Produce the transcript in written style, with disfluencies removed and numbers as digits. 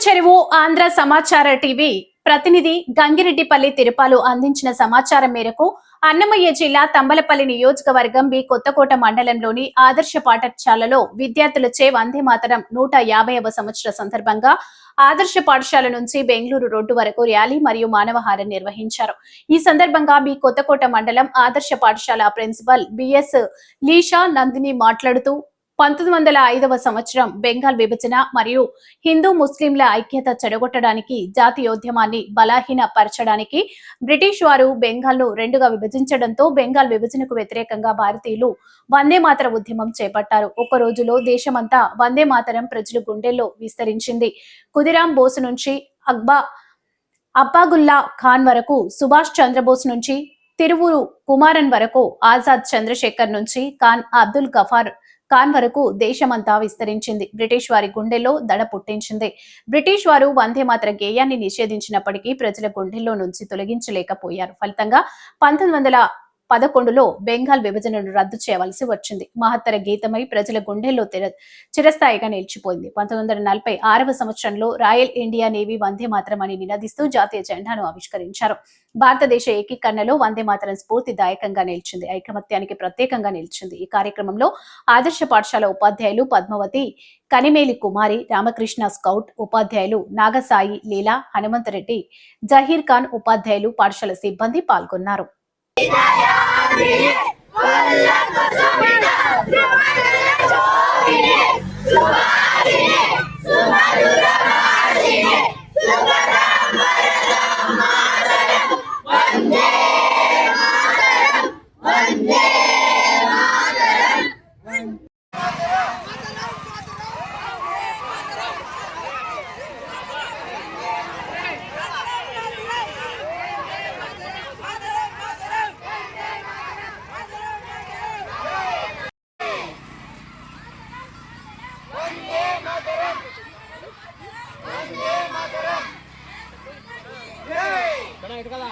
చెరువు ఆంధ్ర సమాచార టీవీ ప్రతినిధి గంగిరెడ్డిపల్లి తిరుపాలు అందించిన సమాచారం మేరకు అన్నమయ్య జిల్లా తంబలపల్లి నియోజకవర్గం బి కొత్తకోట మండలంలోని ఆదర్శ పాఠశాలలో విద్యార్థులచే వందే మాతరం 150వ సంవత్సర సందర్భంగా ఆదర్శ పాఠశాల నుంచి బెంగళూరు రోడ్డు వరకు ర్యాలీ మరియు మానవహారం నిర్వహించారు. ఈ సందర్భంగా బి కొత్తకోట మండలం ఆదర్శ పాఠశాల ప్రిన్సిపల్ బిఎస్ లీషా నందిని మాట్లాడుతూ 1905వ సంవత్సరం బెంగాల్ విభజన మరియు హిందూ ముస్లింల ఐక్యత చెడగొట్టడానికి జాతీయోద్యమాన్ని బలహీనపరచడానికి బ్రిటిష్ వారు బెంగాల్ను రెండుగా విభజించడంతో బెంగాల్ విభజనకు వ్యతిరేకంగా భారతీయులు వందే మాతర ఉద్యమం చేపట్టారు. ఒక్క రోజులో దేశమంతా వందే మాతరం ప్రజల గుండెల్లో విస్తరించింది. ఖుదీరాం బోసు నుంచి అబ్బాగుల్లా ఖాన్ వరకు, సుభాష్ చంద్రబోస్ నుంచి తిరువురు కుమారన్ వరకు, ఆజాద్ చంద్రశేఖర్ నుంచి ఖాన్ అబ్దుల్ గఫార్ ఖాన్ వరకు దేశమంతా విస్తరించింది. బ్రిటిష్ వారి గుండెల్లో దడ పుట్టించింది. బ్రిటిష్ వారు వందే మాతర గేయాన్ని నిషేధించినప్పటికీ ప్రజల గుండెల్లో నుంచి తొలగించలేకపోయారు. ఫలితంగా 1911లో బెంగాల్ విభజనను రద్దు చేయవలసి వచ్చింది. మహత్తర గీతమై ప్రజల గుండెల్లో చిరస్థాయిగా నిలిచిపోయింది. 1946వ సంవత్సరంలో royal India navy Vande Mataram అని నినదిస్తూ జాతీయ జెండాను ఆవిష్కరించారు. భారతదేశ ఏకీకరణలో వందే మాతరం స్ఫూర్తిదాయకంగా నిలిచింది. ఐకమత్యానికి ప్రత్యేకంగా నిలిచింది. ఈ కార్యక్రమంలో ఆదర్శ పాఠశాల ఉపాధ్యాయులు పద్మావతి, కనిమేలి కుమారి, రామకృష్ణ స్కౌట్ ఉపాధ్యాయులు నాగసాయి, లీలా, హనుమంతరెడ్డి, జహీర్ ఖాన్ ఉపాధ్యాయులు, పాఠశాల సిబ్బంది పాల్గొన్నారు. ఇటు కదా